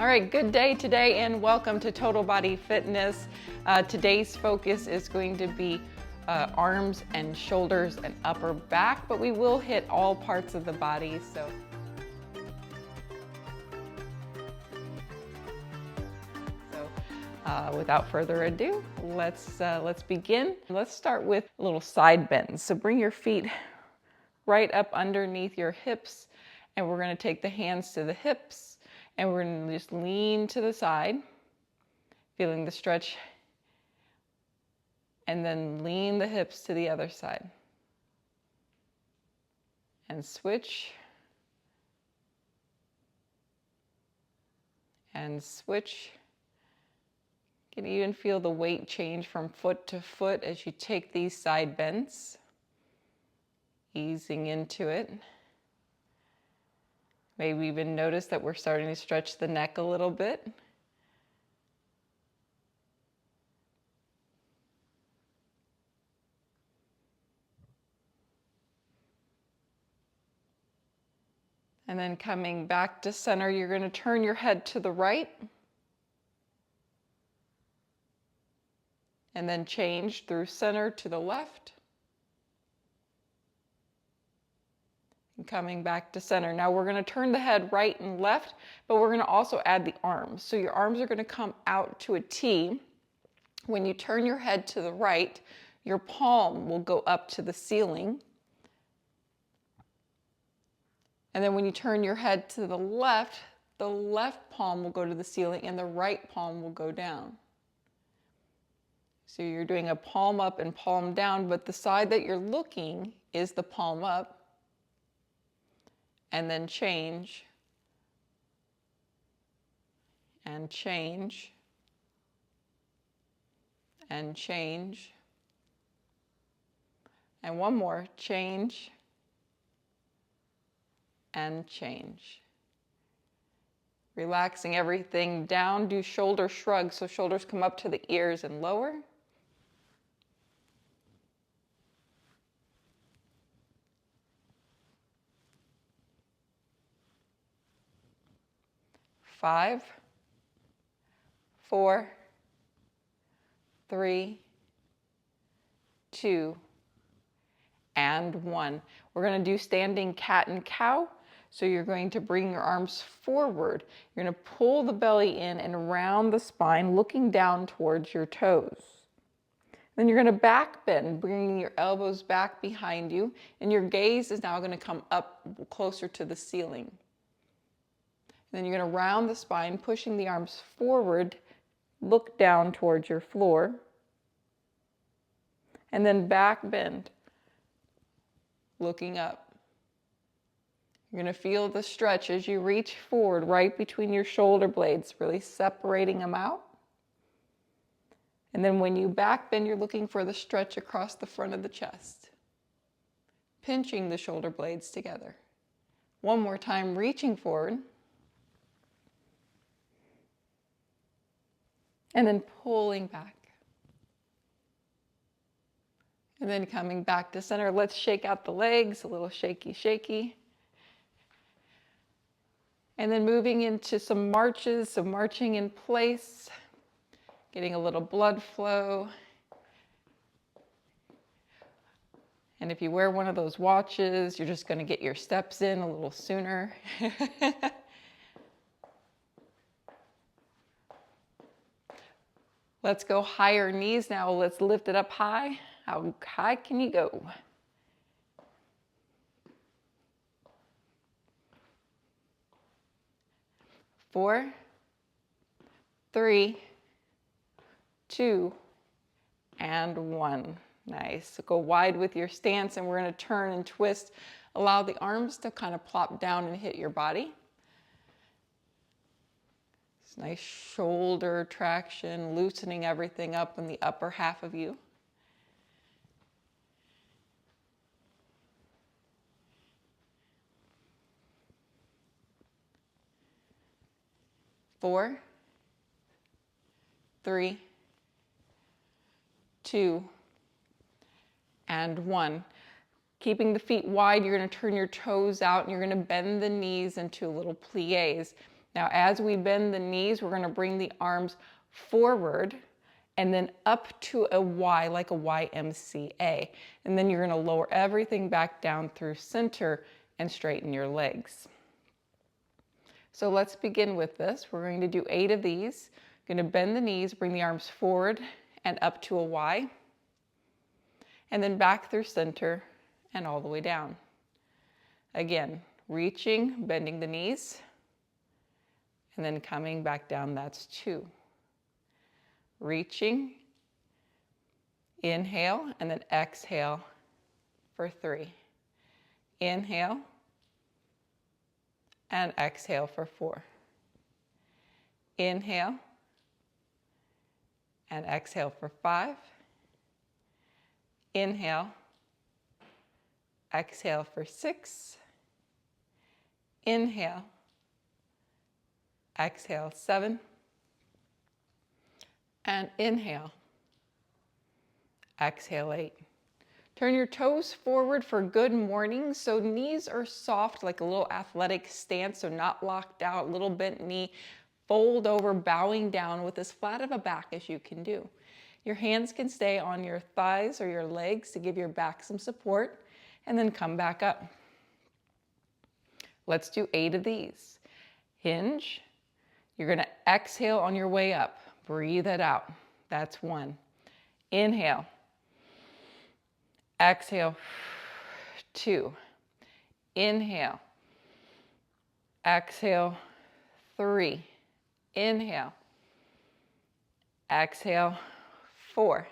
All right, good day today and welcome to Total Body Fitness. Today's focus is going to be arms and shoulders and upper back, but we will hit all parts of the body. Without further ado, let's begin. Let's start with a little side bends. So bring your feet right up underneath your hips, and we're going to take the hands to the hips, and we're going to just lean to the side, feeling the stretch, and then lean the hips to the other side. And switch. And switch. You can even feel the weight change from foot to foot as you take these side bends, easing into it. Maybe even notice that we're starting to stretch the neck a little bit. And then coming back to center, you're going to turn your head to the right. And then change through center to the left. And coming back to center. Now we're going to turn the head right and left, but we're going to also add the arms. So your arms are going to come out to a T. When you turn your head to the right, your palm will go up to the ceiling. And then when you turn your head to the left palm will go to the ceiling and the right palm will go down. So you're doing a palm up and palm down, but the side that you're looking is the palm up. And then change. And change. And change. And one more, change. And change. Relaxing everything down, do shoulder shrugs, so shoulders come up to the ears and lower. Five, 4, 3, 2, and 1. We're going to do standing cat and cow. So you're going to bring your arms forward. You're going to pull the belly in and around the spine, looking down towards your toes. Then you're going to back bend, bringing your elbows back behind you, and your gaze is now going to come up closer to the ceiling. Then you're going to round the spine, pushing the arms forward, look down towards your floor, and then back bend, looking up. You're going to feel the stretch as you reach forward right between your shoulder blades, really separating them out. And then when you back bend, you're looking for the stretch across the front of the chest, pinching the shoulder blades together. One more time, reaching forward. And then pulling back. And then coming back to center. Let's shake out the legs, a little shaky, shaky. And then moving into some marches, so marching in place, getting a little blood flow. And if you wear one of those watches, you're just going to get your steps in a little sooner. Let's go higher knees now. Let's lift it up high. How high can you go? Four, 3, 2, and 1. Nice. So go wide with your stance, and we're going to turn and twist. Allow the arms to kind of plop down and hit your body. Nice shoulder traction, loosening everything up in the upper half of you. Four, 3, 2, and 1. Keeping the feet wide, you're going to turn your toes out and you're going to bend the knees into little pliés. Now, as we bend the knees, we're going to bring the arms forward and then up to a Y, like a YMCA. And then you're going to lower everything back down through center and straighten your legs. So let's begin with this. We're going to do 8 of these. You're going to bend the knees, bring the arms forward and up to a Y, and then back through center and all the way down. Again, reaching, bending the knees, and then coming back down, that's 2. Reaching, inhale, and then exhale for 3. Inhale, and exhale for 4. Inhale, and exhale for 5. Inhale, exhale for 6. Inhale, exhale 7. And inhale, exhale 8. Turn your toes forward for good morning. So knees are soft, like a little athletic stance, so not locked out, little bent knee. Fold over, bowing down with as flat of a back as you can do. Your hands can stay on your thighs or your legs to give your back some support, and then come back up. Let's do 8 of these. Hinge. You're going to exhale on your way up. Breathe it out. That's 1. Inhale. Exhale. 2. Inhale. Exhale. 3. Inhale. Exhale. 4.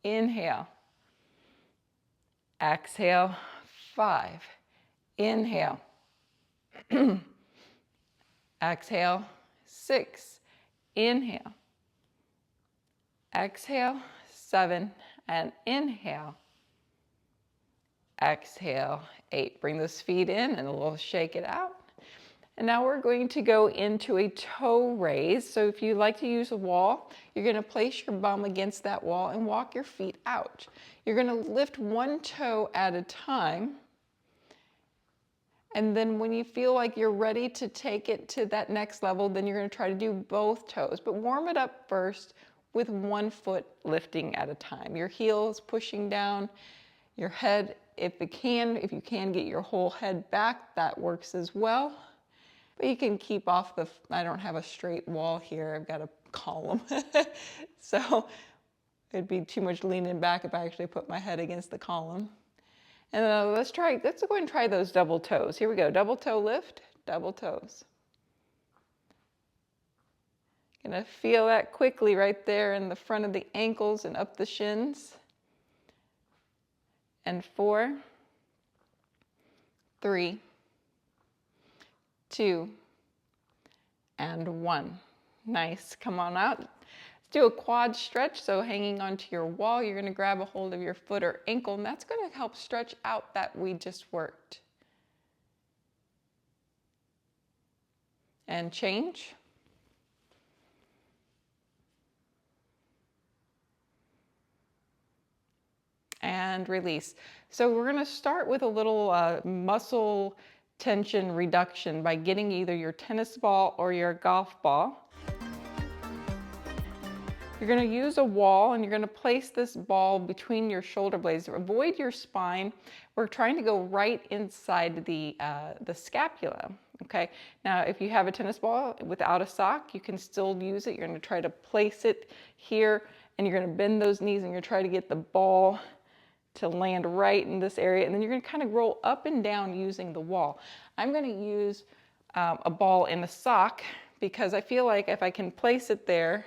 Inhale. Exhale. 5. Inhale. Exhale. 6. Inhale. Exhale. 7. And inhale. Exhale. 8. Bring those feet in and we'll shake it out. And now we're going to go into a toe raise. So if you like to use a wall, you're going to place your bum against that wall and walk your feet out. You're going to lift one toe at a time. And then when you feel like you're ready to take it to that next level, then you're going to try to do both toes. But warm it up first with one foot lifting at a time. Your heels pushing down, your head, if you can get your whole head back, that works as well. But you can keep off I don't have a straight wall here, I've got a column. So it'd be too much leaning back if I actually put my head against the column. And let's go ahead and try those double toes. Here we go, double toe lift, double toes. Gonna feel that quickly right there in the front of the ankles and up the shins. And 4, 3, 2, and 1. Nice, come on out. Let's do a quad stretch. So hanging onto your wall, you're gonna grab a hold of your foot or ankle, and that's gonna help stretch out that we just worked. And change. And release. So we're gonna start with a little muscle tension reduction by getting either your tennis ball or your golf ball. You're going to use a wall and you're going to place this ball between your shoulder blades. Avoid your spine. We're trying to go right inside the scapula. Okay. Now, if you have a tennis ball without a sock, you can still use it. You're going to try to place it here and you're going to bend those knees and you're going to try to get the ball to land right in this area, and then you're going to kind of roll up and down using the wall. I'm going to use a ball in a sock because I feel like if I can place it there,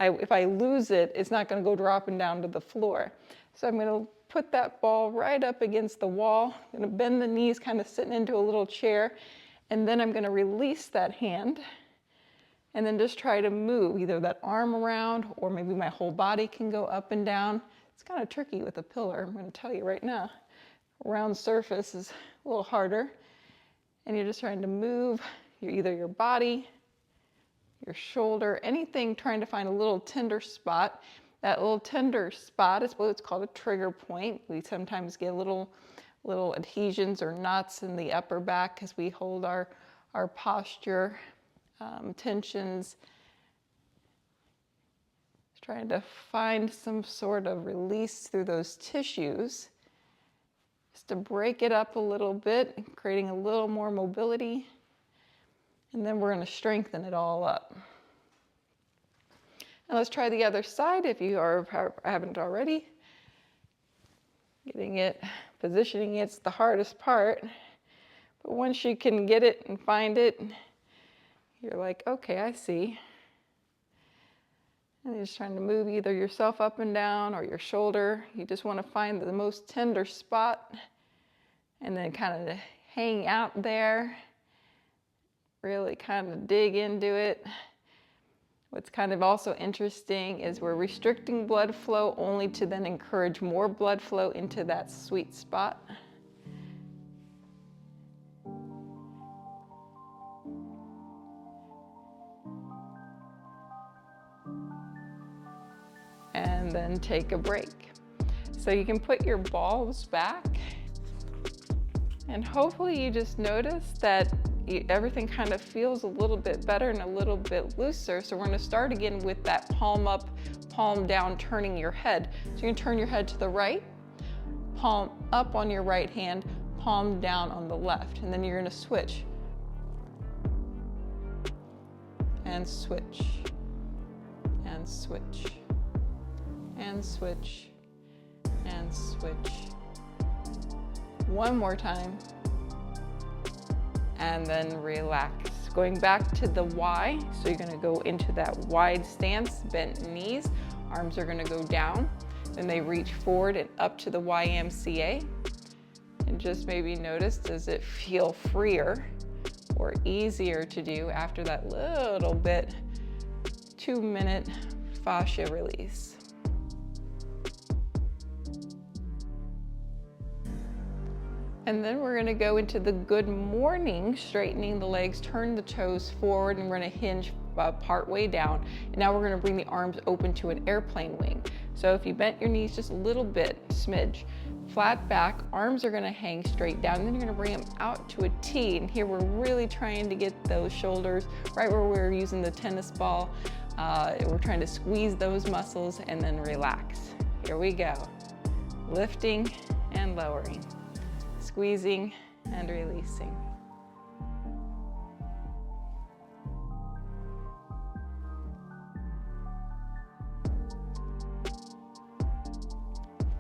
if I lose it, it's not going to go dropping down to the floor. So I'm going to put that ball right up against the wall. I'm going to bend the knees, kind of sitting into a little chair, and then I'm going to release that hand and then just try to move either that arm around or maybe my whole body can go up and down. It's kind of tricky with a pillar, I'm going to tell you right now. A round surface is a little harder. And you're just trying to move either your body, your shoulder, anything, trying to find a little tender spot. That little tender spot is what's called a trigger point. We sometimes get little adhesions or knots in the upper back as we hold our posture tensions. Trying to find some sort of release through those tissues, just to break it up a little bit, creating a little more mobility. And then we're going to strengthen it all up. And let's try the other side if you haven't already. Getting it, positioning it's the hardest part. But once you can get it and find it, you're like, okay, I see. And you're just trying to move either yourself up and down or your shoulder. You just want to find the most tender spot and then kind of hang out there. Really kind of dig into it. What's kind of also interesting is we're restricting blood flow only to then encourage more blood flow into that sweet spot. And then take a break. So you can put your balls back, and hopefully you just notice that everything kind of feels a little bit better and a little bit looser. So we're going to start again with that palm up, palm down, turning your head. So you can turn your head to the right, palm up on your right hand, palm down on the left, and then you're going to switch and switch and switch and switch and switch. One more time. And then relax. Going back to the Y, so you're gonna go into that wide stance, bent knees, arms are gonna go down, then they reach forward and up to the YMCA. And just maybe notice, does it feel freer or easier to do after that little bit 2-minute fascia release? And then we're gonna go into the good morning, straightening the legs, turn the toes forward, and we're gonna hinge part way down. And now we're gonna bring the arms open to an airplane wing. So if you bent your knees just a little bit, smidge, flat back, arms are gonna hang straight down, then you're gonna bring them out to a T. And here we're really trying to get those shoulders right where we're using the tennis ball. We're trying to squeeze those muscles and then relax. Here we go. Lifting and lowering. Squeezing and releasing.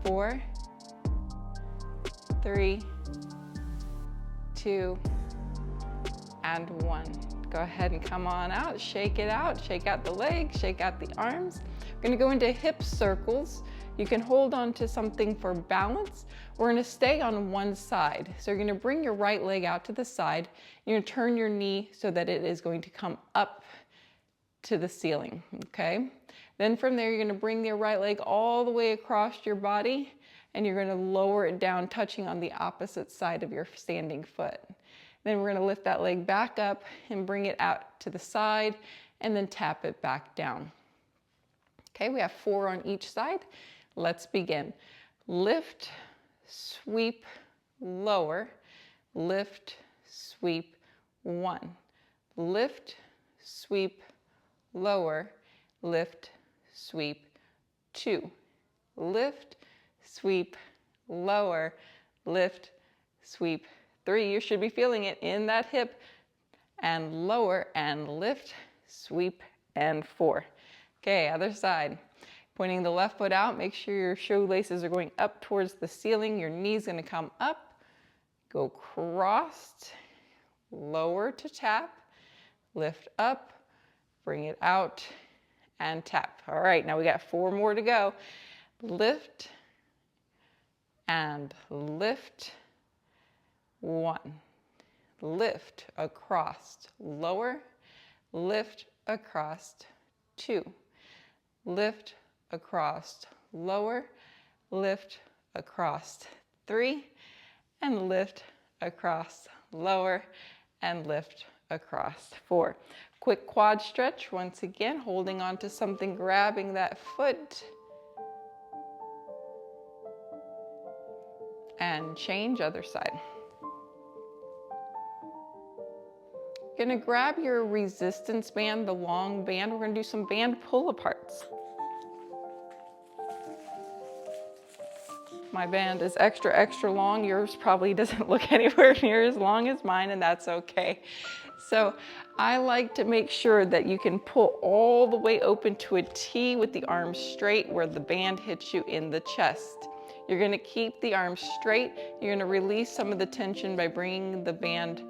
Four, 3, 2, and 1. Go ahead and come on out, shake it out, shake out the legs, shake out the arms. We're gonna go into hip circles. You can hold on to something for balance. We're gonna stay on one side. So you're gonna bring your right leg out to the side. You're gonna turn your knee so that it is going to come up to the ceiling, okay? Then from there, you're gonna bring your right leg all the way across your body, and you're gonna lower it down, touching on the opposite side of your standing foot. Then we're gonna lift that leg back up and bring it out to the side, and then tap it back down. Okay, we have 4 on each side. Let's begin. Lift, sweep, lower, lift, sweep, 1. Lift, sweep, lower, lift, sweep, 2. Lift, sweep, lower, lift, sweep, 3. You should be feeling it in that hip, and lower and lift, sweep, and 4. Okay, other side. Pointing the left foot out, make sure your shoelaces are going up towards the ceiling. Your knee's gonna come up, go crossed, lower to tap, lift up, bring it out, and tap. All right, now we got 4 more to go. Lift and lift, 1. Lift across, lower, lift across, 2. Lift across, lower, lift across, 3, and lift across, lower, and lift across, 4. Quick quad stretch, once again, holding on to something, grabbing that foot, and change other side. Gonna grab your resistance band, the long band. We're gonna do some band pull-aparts. My band is extra, extra long. Yours probably doesn't look anywhere near as long as mine, and that's okay. So I like to make sure that you can pull all the way open to a T with the arms straight where the band hits you in the chest. You're gonna keep the arms straight. You're gonna release some of the tension by bringing the band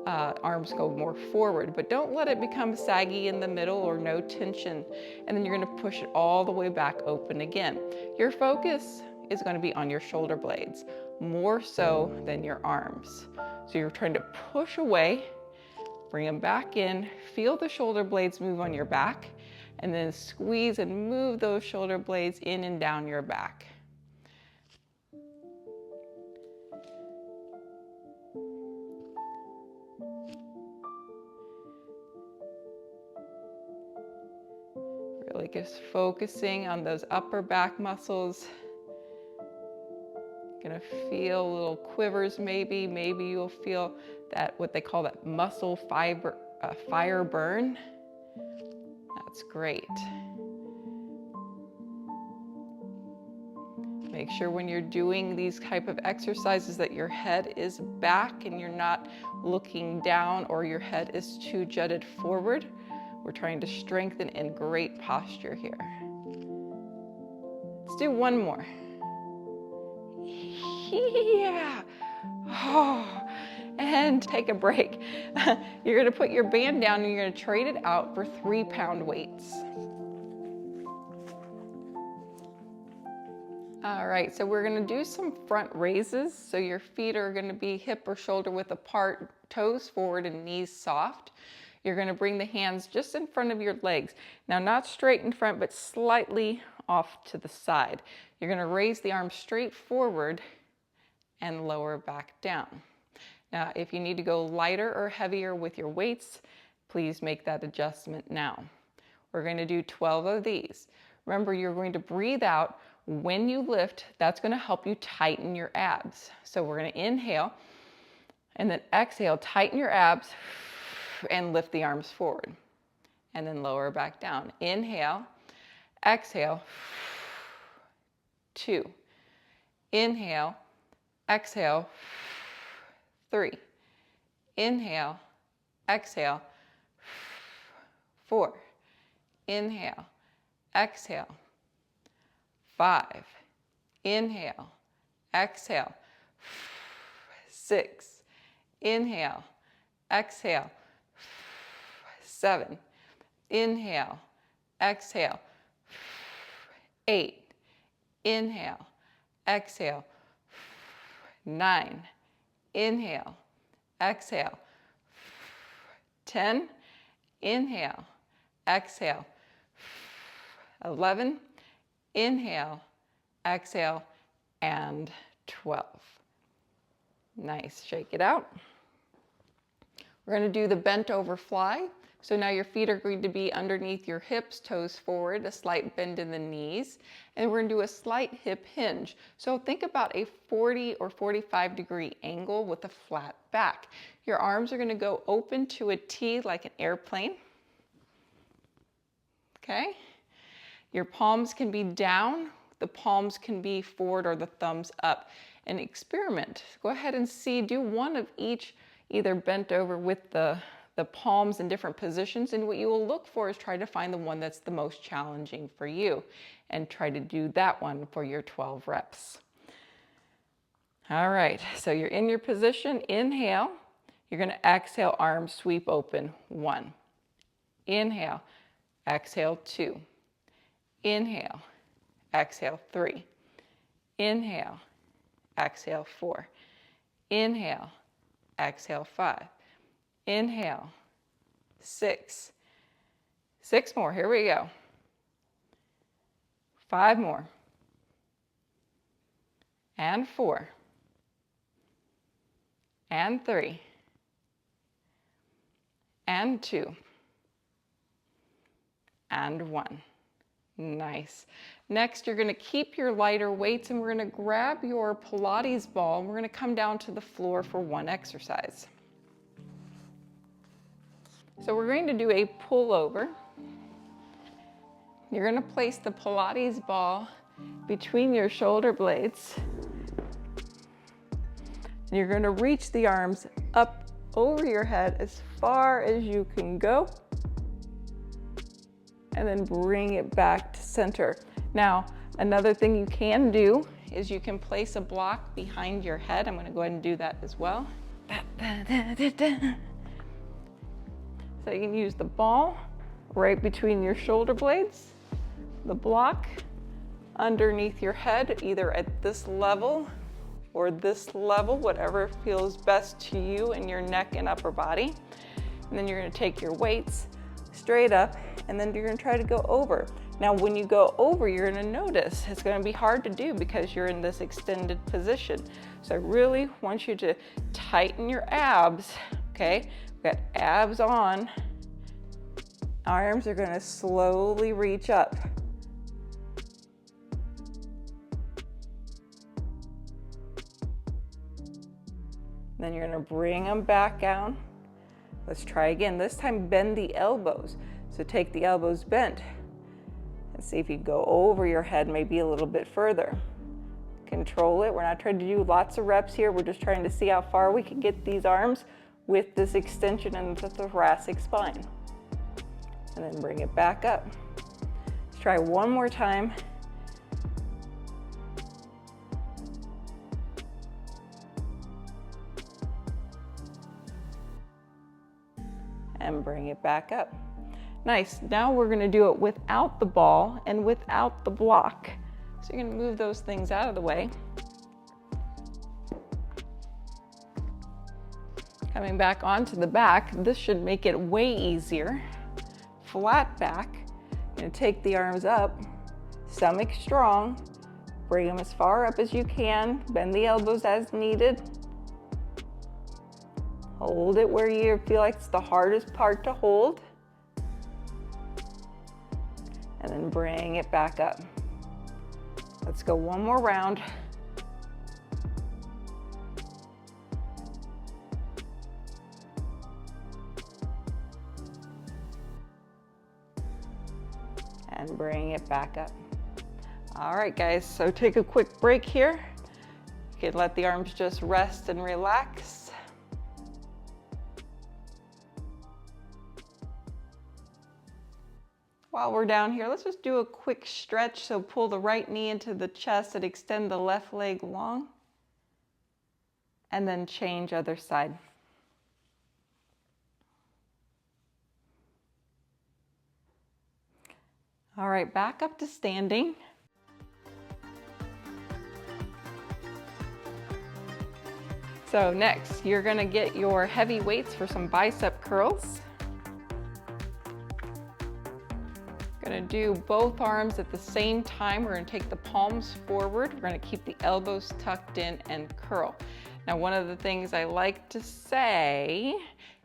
arms go more forward, but don't let it become saggy in the middle or no tension. And then you're gonna push it all the way back open again. Your focus is gonna be on your shoulder blades, more so than your arms. So you're trying to push away, bring them back in, feel the shoulder blades move on your back, and then squeeze and move those shoulder blades in and down your back. Really just focusing on those upper back muscles. Gonna feel little quivers maybe. Maybe you'll feel that, what they call that muscle fiber, fire burn. That's great. Make sure when you're doing these type of exercises that your head is back and you're not looking down or your head is too jutted forward. We're trying to strengthen in great posture here. Let's do one more. Yeah. Oh. And take a break. You're gonna put your band down and you're gonna trade it out for 3-pound weights. All right, so we're gonna do some front raises. So your feet are gonna be hip or shoulder width apart, toes forward and knees soft. You're gonna bring the hands just in front of your legs. Now, not straight in front, but slightly off to the side. You're gonna raise the arms straight forward and lower back down. Now, if you need to go lighter or heavier with your weights, please make that adjustment now. We're going to do 12 of these. Remember, you're going to breathe out when you lift. That's going to help you tighten your abs. So we're going to inhale and then exhale, tighten your abs and lift the arms forward and then lower back down. Inhale, exhale, 2. Inhale, exhale, 3. Inhale, exhale, 4. Inhale, exhale, 5. Inhale, exhale, 6. Inhale, exhale, 7. Inhale, exhale, 8. Inhale, exhale, 9. Inhale, exhale, 10. Inhale, exhale, 11. Inhale, exhale, and 12. Nice, shake it out. We're gonna do the bent over fly. So now your feet are going to be underneath your hips, toes forward, a slight bend in the knees, and we're gonna do a slight hip hinge. So think about a 40 or 45-degree angle with a flat back. Your arms are gonna go open to a T like an airplane. Okay? Your palms can be down, the palms can be forward or the thumbs up. And experiment. Go ahead and see, do one of each, either bent over with the palms in different positions, and what you will look for is try to find the one that's the most challenging for you and try to do that one for your 12 reps. All right, so you're in your position. Inhale, you're gonna exhale, arms sweep open, 1. Inhale, exhale, 2. Inhale, exhale, 3. Inhale, exhale, 4. Inhale, exhale, 5. Inhale, 6. 6 more, here we go. 5 more. And 4. And 3. And 2. And 1. Nice. Next, you're going to keep your lighter weights and we're going to grab your Pilates ball and we're going to come down to the floor for one exercise. So we're going to do a pullover. You're going to place the Pilates ball between your shoulder blades. And you're going to reach the arms up over your head as far as you can go. And then bring it back to center. Now, another thing you can do is you can place a block behind your head. I'm going to go ahead and do that as well. So you can use the ball right between your shoulder blades, the block underneath your head, either at this level or this level, whatever feels best to you in your neck and upper body. And then you're going to take your weights straight up, and then you're going to try to go over. Now, when you go over, you're going to notice it's going to be hard to do because you're in this extended position. So I really want you to tighten your abs, okay? We've got abs on. Arms are going to slowly reach up. Then you're going to bring them back down. Let's try again. This time, bend the elbows. So take the elbows bent and see if you go over your head, maybe a little bit further. Control it. We're not trying to do lots of reps here. We're just trying to see how far we can get these arms with this extension in the thoracic spine. And then bring it back up. Let's try one more time. And bring it back up. Nice. Now we're going to do it without the ball and without the block. So you're going to move those things out of the way. Coming back onto the back, this should make it way easier. Flat back. You're going to take the arms up, stomach strong, bring them as far up as you can, bend the elbows as needed. Hold it where you feel like it's the hardest part to hold. And then bring it back up. Let's go one more round. And bring it back up. All right, guys, so take a quick break here. You can let the arms just rest and relax. While we're down here, let's just do a quick stretch. So pull the right knee into the chest and extend the left leg long. And then change other side. All right, back up to standing. So next, you're gonna get your heavy weights for some bicep curls. Gonna do both arms at the same time. We're gonna take the palms forward. We're gonna keep the elbows tucked in and curl. Now, one of the things I like to say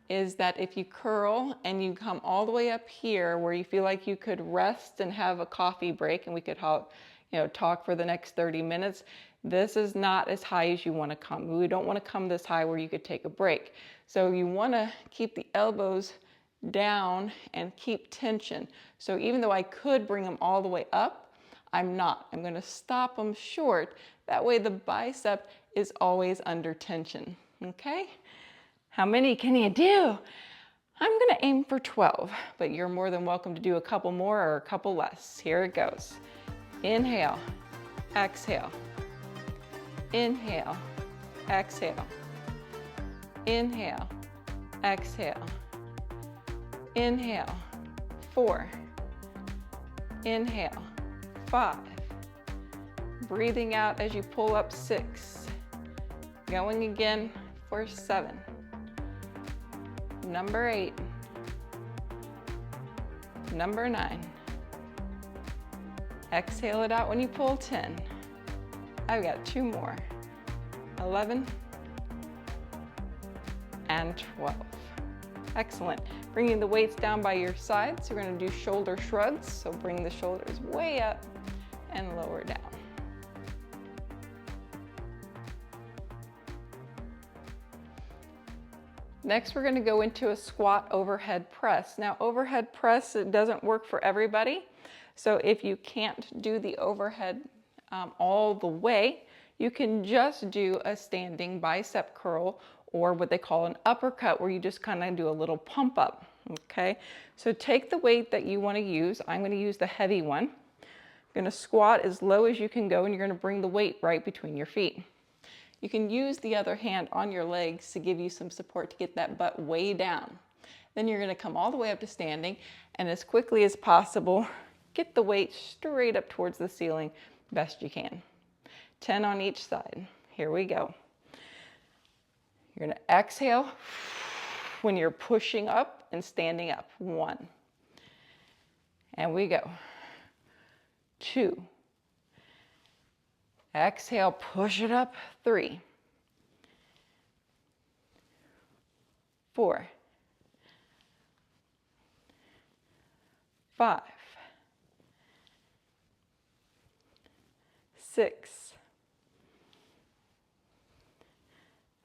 is that if you curl and you come all the way up here where you feel like you could rest and have a coffee break and we could talk for the next 30 minutes, this is not as high as you want to come. We don't want to come this high where you could take a break. So you want to keep the elbows down and keep tension. So even though I could bring them all the way up, I'm not. I'm going to stop them short. That way the bicep is always under tension. Okay? How many can you do? I'm going to aim for 12, but you're more than welcome to do a couple more or a couple less. Here it goes. Inhale, exhale. Inhale, exhale. Inhale, exhale. Inhale, 4. Inhale, 5. Breathing out as you pull up, 6. Going again for 7. Number 8. Number 9. Exhale it out when you pull, 10. I've got 2 more. 11 and 12. Excellent. Bringing the weights down by your sides. So we're going to do shoulder shrugs. So bring the shoulders way up and lower down. Next, we're going to go into a squat overhead press. Now, overhead press, it doesn't work for everybody. So if you can't do the overhead all the way, you can just do a standing bicep curl, or what they call an uppercut, where you just kind of do a little pump up, okay? So take the weight that you want to use. I'm going to use the heavy one. You're going to squat as low as you can go, and you're going to bring the weight right between your feet. You can use the other hand on your legs to give you some support to get that butt way down. Then you're going to come all the way up to standing, and as quickly as possible, get the weight straight up towards the ceiling best you can. 10 on each side. Here we go. You're going to exhale when you're pushing up and standing up. 1. And we go. 2. Exhale, push it up. 3. 4. 5. 6.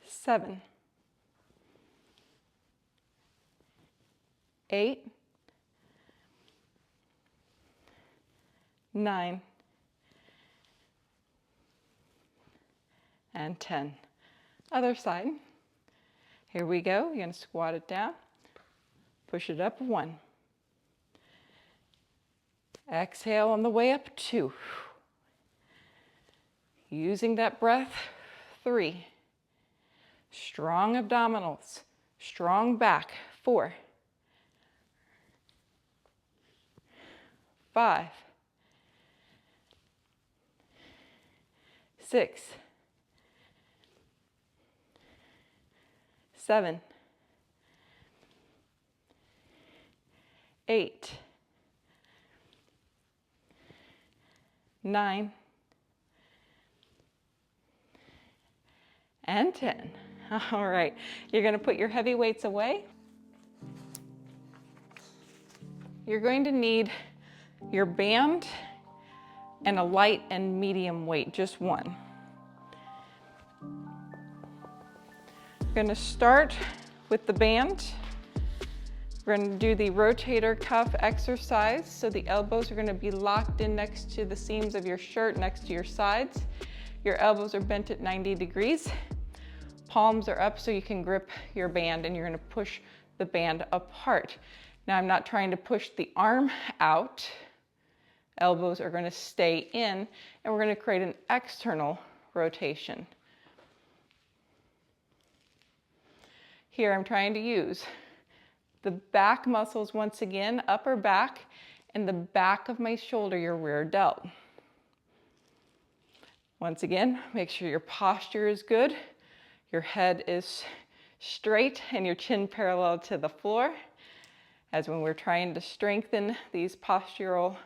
7. 8. 9. And 10. Other side. Here we go. You're going to squat it down. Push it up. 1. Exhale on the way up. 2. Using that breath. 3. Strong abdominals. Strong back. 4. 5. 6. 7. 8. 9. And 10. All right, you're going to put your heavy weights away. You're going to need your band and a light and medium weight, just one. We're going to start with the band. We're going to do the rotator cuff exercise. So the elbows are going to be locked in next to the seams of your shirt, next to your sides. Your elbows are bent at 90 degrees. Palms are up so you can grip your band, and you're going to push the band apart. Now I'm not trying to push the arm out. Elbows are going to stay in, and we're going to create an external rotation. Here I'm trying to use the back muscles once again, upper back, and the back of my shoulder, your rear delt. Once again, make sure your posture is good, your head is straight, and your chin parallel to the floor. As when we're trying to strengthen these postural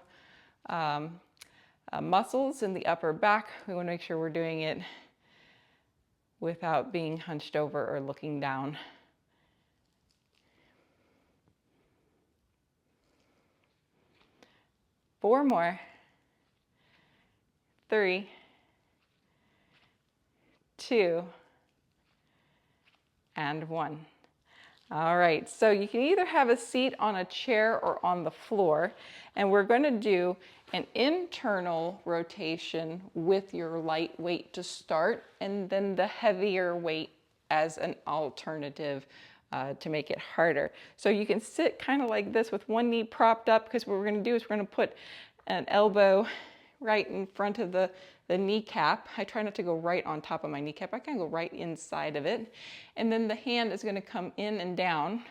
muscles in the upper back, we want to make sure we're doing it without being hunched over or looking down. Four more. 3, 2, and 1. All right, so you can either have a seat on a chair or on the floor, and we're going to do an internal rotation with your light weight to start, and then the heavier weight as an alternative to make it harder. So you can sit kind of like this with one knee propped up, because what we're going to do is we're going to put an elbow right in front of the kneecap. I try not to go right on top of my kneecap. I kind of go right inside of it. And then the hand is going to come in and down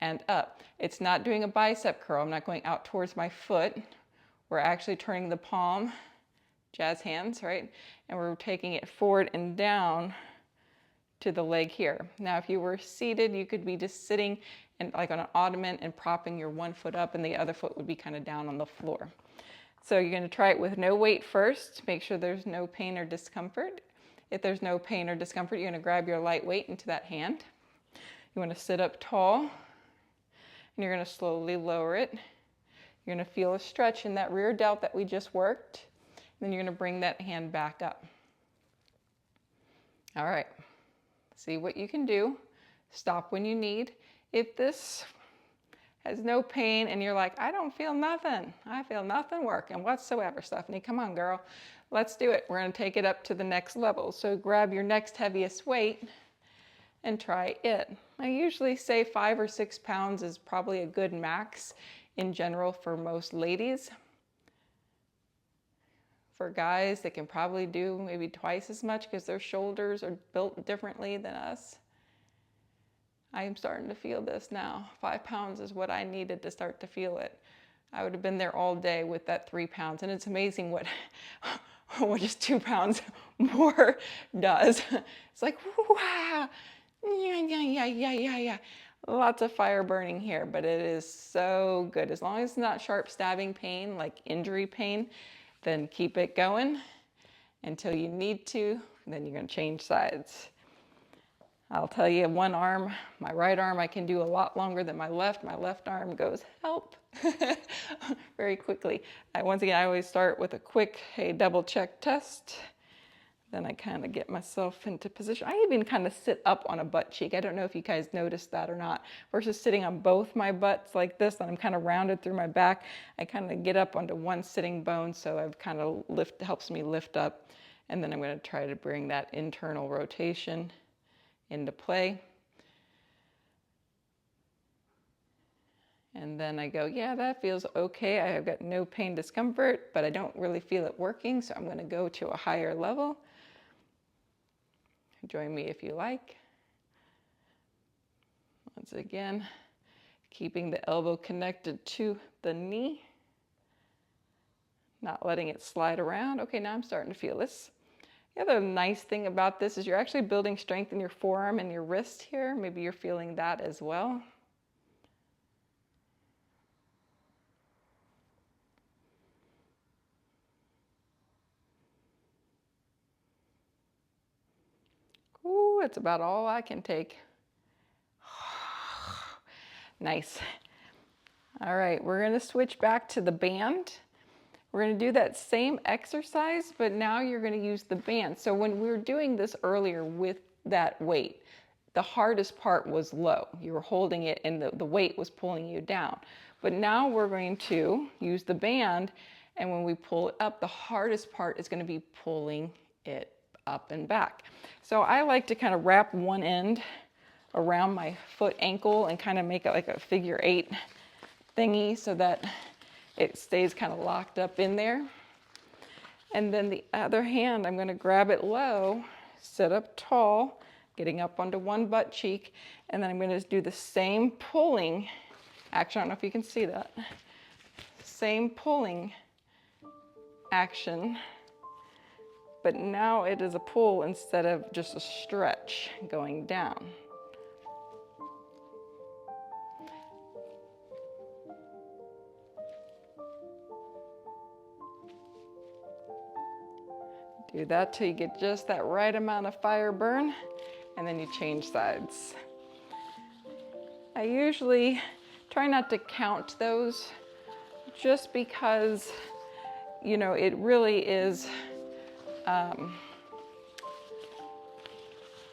and up. It's not doing a bicep curl. I'm not going out towards my foot. We're actually turning the palm, jazz hands, right? And we're taking it forward and down to the leg here. Now, if you were seated, you could be just sitting and like on an ottoman and propping your one foot up, and the other foot would be kind of down on the floor. So you're going to try it with no weight first. Make sure there's no pain or discomfort. If there's no pain or discomfort, you're going to grab your light weight into that hand. You want to sit up tall, and you're going to slowly lower it. You're going to feel a stretch in that rear delt that we just worked. Then you're going to bring that hand back up. All right. See what you can do. Stop when you need. If this has no pain and you're like, I don't feel nothing. I feel nothing working whatsoever. Stephanie, come on, girl. Let's do it. We're going to take it up to the next level. So grab your next heaviest weight and try it. I usually say 5 or 6 pounds is probably a good max in general for most ladies. For guys, they can probably do maybe twice as much because their shoulders are built differently than us. I am starting to feel this now. 5 pounds is what I needed to start to feel it. I would have been there all day with that 3 pounds. And it's amazing what just 2 pounds more does. It's like, wow, yeah. Lots of fire burning here, but it is so good. As long as it's not sharp stabbing pain, like injury pain, then keep it going until you need to. Then you're gonna change sides. I'll tell you, one arm, my right arm, I can do a lot longer than my left. My left arm goes, help, very quickly. Once again, I always start with a quick, hey, double check test. Then I kind of get myself into position. I even kind of sit up on a butt cheek. I don't know if you guys noticed that or not. Versus sitting on both my butts like this, and I'm kind of rounded through my back. I kind of get up onto one sitting bone, so I've kind of helps me lift up. And then I'm going to try to bring that internal rotation into play. And then I go, yeah, that feels okay. I've got no pain, discomfort, but I don't really feel it working, so I'm going to go to a higher level. Join me if you like. Once again, keeping the elbow connected to the knee, not letting it slide around. Okay, now I'm starting to feel this. The other nice thing about this is you're actually building strength in your forearm and your wrist here. Maybe you're feeling that as well. Ooh, it's about all I can take. Nice. All right, we're gonna switch back to the band. We're gonna do that same exercise, but now you're gonna use the band. So when we were doing this earlier with that weight, the hardest part was low. You were holding it and the weight was pulling you down. But now we're going to use the band, and when we pull it up, the hardest part is gonna be pulling it up and back. So I like to kind of wrap one end around my foot ankle and kind of make it like a figure 8 thingy so that it stays kind of locked up in there. And then the other hand, I'm going to grab it low, sit up tall, getting up onto one butt cheek, and then I'm going to do the same pulling action. I don't know if you can see that. Same pulling action, but now it is a pull instead of just a stretch going down. Do that till you get just that right amount of fire burn, and then you change sides. I usually try not to count those just because, you know, it really is,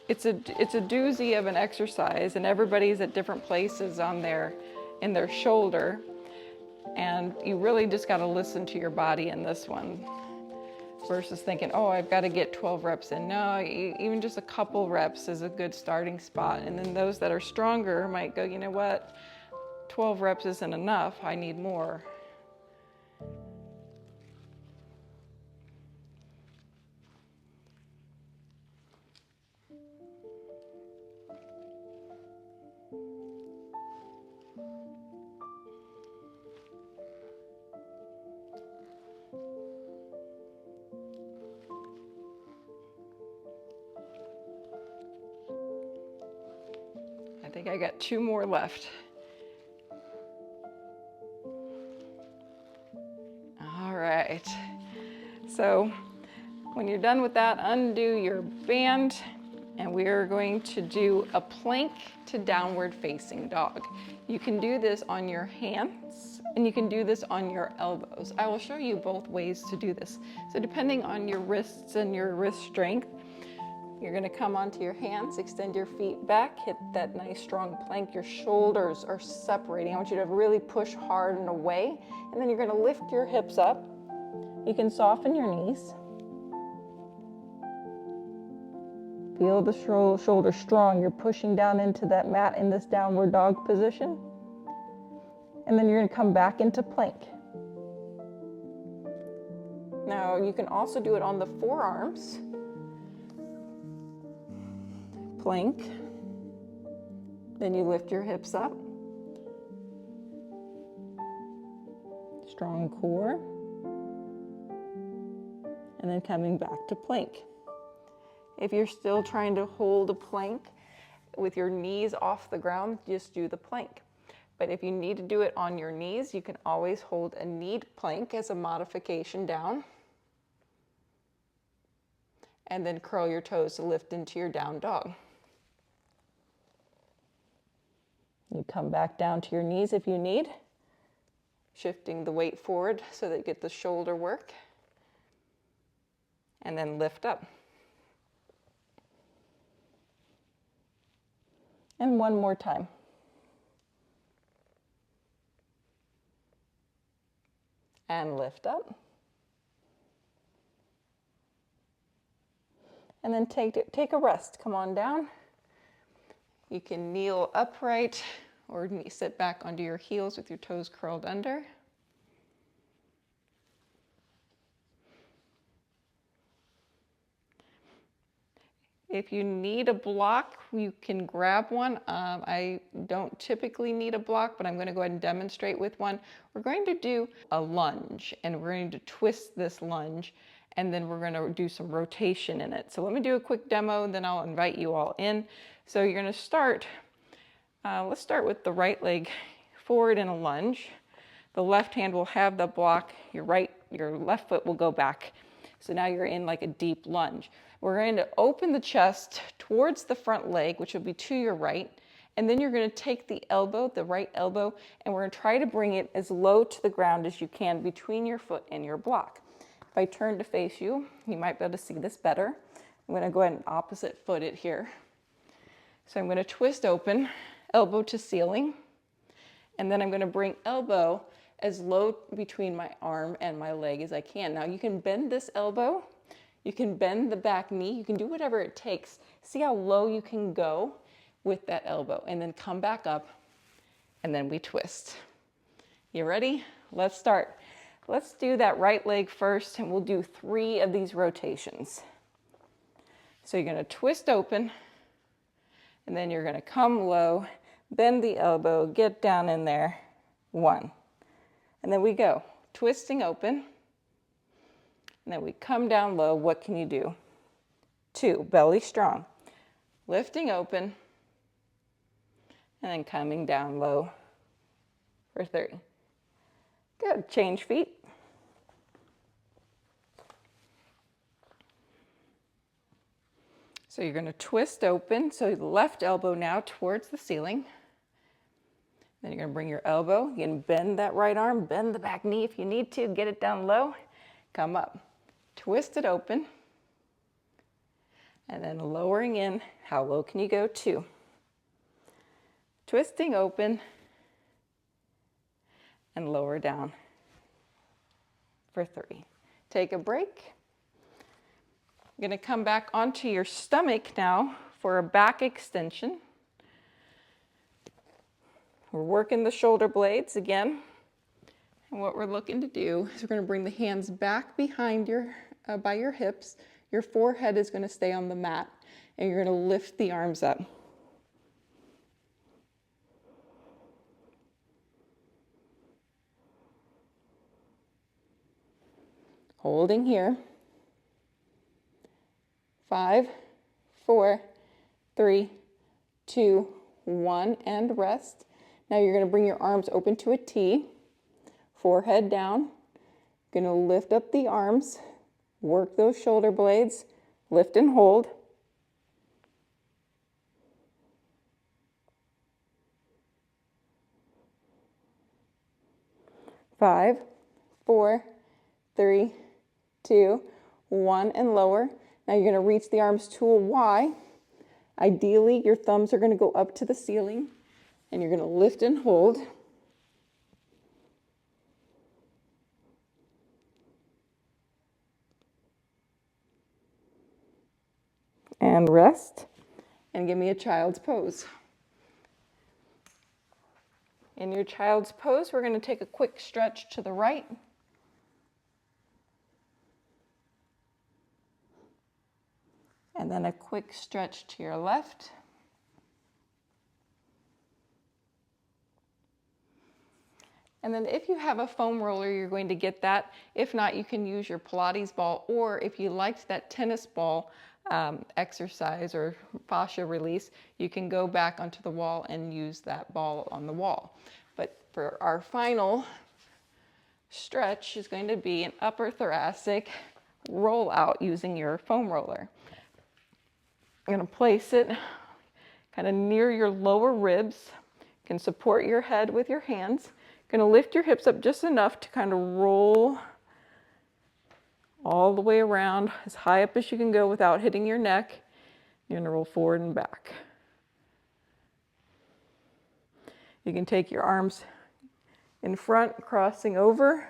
it's a doozy of an exercise, and everybody's at different places in their shoulder, and you really just got to listen to your body in this one. Versus thinking, oh, I've got to get 12 reps in. No, even just a couple reps is a good starting spot. And then those that are stronger might go, you know what, 12 reps isn't enough, I need more. I think I got 2 more left. All right. So when you're done with that, undo your band, and we are going to do a plank to downward facing dog. You can do this on your hands, and you can do this on your elbows. I will show you both ways to do this. So depending on your wrists and your wrist strength, You're gonna come onto your hands, extend your feet back, hit that nice strong plank. Your shoulders are separating. I want you to really push hard and away, and then you're gonna lift your hips up. You can soften your knees. Feel the shoulder strong. You're pushing down into that mat in this downward dog position. And then you're gonna come back into plank. Now you can also do it on the forearms. Plank. Then you lift your hips up. Strong core. And then coming back to plank. If you're still trying to hold a plank with your knees off the ground, just do the plank. But if you need to do it on your knees, you can always hold a kneed plank as a modification down. And then curl your toes to lift into your down dog. You come back down to your knees if you need, shifting the weight forward so that you get the shoulder work. And then lift up. And one more time. And lift up. And then take a rest. Come on down. You can kneel upright or sit back onto your heels with your toes curled under. If you need a block, you can grab one. I don't typically need a block, but I'm going to go ahead and demonstrate with one. We're going to do a lunge, and we're going to twist this lunge, and then we're going to do some rotation in it. So let me do a quick demo, and then I'll invite you all in. So you're going to start, let's start with the right leg forward in a lunge. The left hand will have the block, your left foot will go back. So now you're in like a deep lunge. We're going to open the chest towards the front leg, which will be to your right, and then you're going to take the elbow, the right elbow, and we're going to try to bring it as low to the ground as you can between your foot and your block. If I turn to face you, you might be able to see this better. I'm going to go ahead and opposite foot it here. So I'm going to twist open, elbow to ceiling, and then I'm going to bring elbow as low between my arm and my leg as I can. Now you can bend this elbow, you can bend the back knee, you can do whatever it takes. See how low you can go with that elbow, and then come back up, and then we twist. You ready? Let's start. Let's do that right leg first, and we'll do 3 of these rotations. So you're gonna twist open, and then you're gonna come low, bend the elbow, get down in there, 1. And then we go, twisting open, and then we come down low. What can you do? 2, belly strong, lifting open, and then coming down low for 3. Good, change feet. So you're gonna twist open, so the left elbow now towards the ceiling. Then you're gonna bring your elbow, you can bend that right arm, bend the back knee if you need to, get it down low, come up. Twist it open, and then lowering in. How low can you go? 2. Twisting open, and lower down for 3. Take a break. You're gonna come back onto your stomach now for a back extension. We're working the shoulder blades again. And what we're looking to do is we're going to bring the hands back behind by your hips. Your forehead is going to stay on the mat, and you're going to lift the arms up. Holding here. 5, 4, 3, 2, 1, and rest. Now you're going to bring your arms open to a T, forehead down. You're going to lift up the arms, work those shoulder blades, lift and hold. 5, 4, 3, 2, 1, and lower. Now you're gonna reach the arms to a Y. Ideally, your thumbs are gonna go up to the ceiling, and you're gonna lift and hold. And rest, and give me a child's pose. In your child's pose, we're gonna take a quick stretch to the right. And then a quick stretch to your left. And then if you have a foam roller, you're going to get that. If not, you can use your Pilates ball, or if you liked that tennis ball exercise or fascia release, you can go back onto the wall and use that ball on the wall. But for our final stretch is going to be an upper thoracic roll out using your foam roller. I'm going to place it kind of near your lower ribs. You can support your head with your hands. Going to lift your hips up just enough to kind of roll all the way around as high up as you can go without hitting your neck. You're going to roll forward and back. You can take your arms in front, crossing over.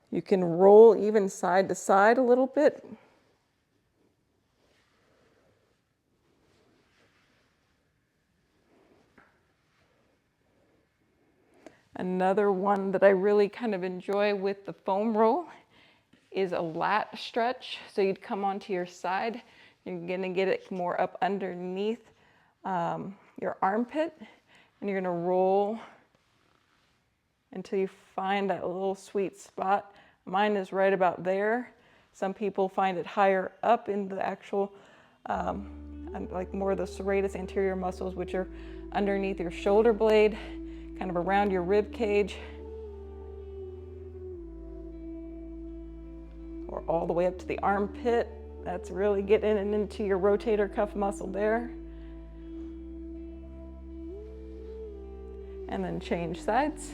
You can roll even side to side a little bit. Another one that I really kind of enjoy with the foam roll is a lat stretch. So you'd come onto your side. You're gonna get it more up underneath your armpit, and you're gonna roll until you find that little sweet spot. Mine is right about there. Some people find it higher up in the actual, like more of the serratus anterior muscles, which are underneath your shoulder blade, kind of around your rib cage, or all the way up to the armpit. That's really getting into your rotator cuff muscle there. And then change sides.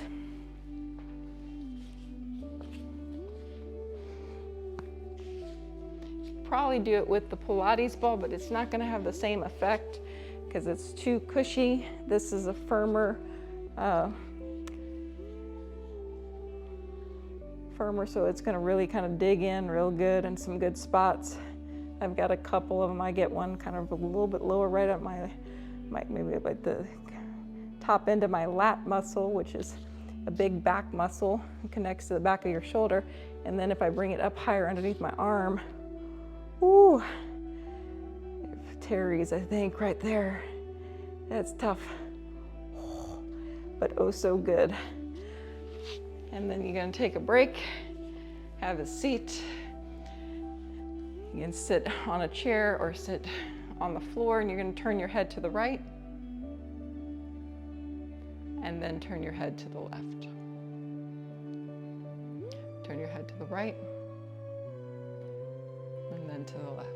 Probably do it with the Pilates ball, but it's not going to have the same effect because it's too cushy. This is a firmer, so it's going to really kind of dig in real good in some good spots. I've got a couple of them. I get one kind of a little bit lower right at my maybe like the top end of my lat muscle, which is a big back muscle. It connects to the back of your shoulder. And then if I bring it up higher underneath my arm, ooh, Terry's, I think, right there. That's tough, but oh so good. And then you're gonna take a break, have a seat. You can sit on a chair or sit on the floor, and you're gonna turn your head to the right, and then turn your head to the left. Turn your head to the right, and then to the left.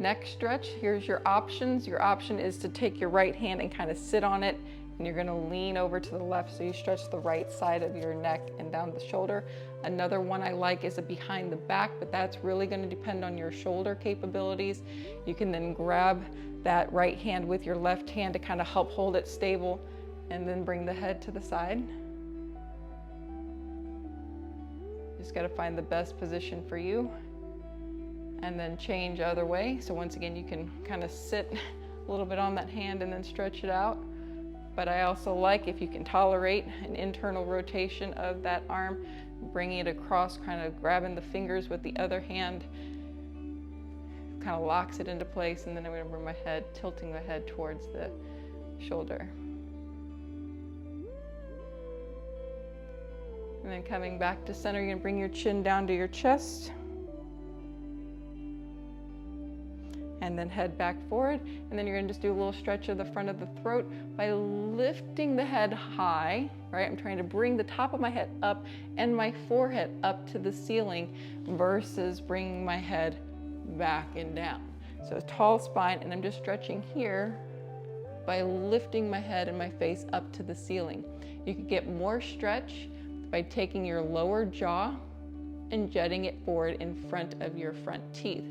Next stretch, here's your options. Your option is to take your right hand and kind of sit on it, and you're gonna lean over to the left, so you stretch the right side of your neck and down the shoulder. Another one I like is a behind the back, but that's really gonna depend on your shoulder capabilities. You can then grab that right hand with your left hand to kind of help hold it stable, and then bring the head to the side. Just gotta find the best position for you, and then change other way. So once again, you can kind of sit a little bit on that hand and then stretch it out. But I also like, if you can tolerate an internal rotation of that arm, bringing it across, kind of grabbing the fingers with the other hand, kind of locks it into place, and then I'm going to bring my head, tilting my head towards the shoulder. And then coming back to center, you're going to bring your chin down to your chest. And then head back forward, and then you're gonna just do a little stretch of the front of the throat by lifting the head high, right? I'm trying to bring the top of my head up and my forehead up to the ceiling versus bringing my head back and down. So a tall spine, and I'm just stretching here by lifting my head and my face up to the ceiling. You could get more stretch by taking your lower jaw and jutting it forward in front of your front teeth.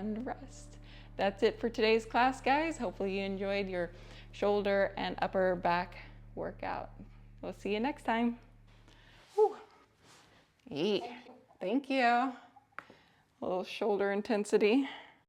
and rest. That's it for today's class, guys. Hopefully you enjoyed your shoulder and upper back workout. We'll see you next time. Whew. Thank you. A little shoulder intensity.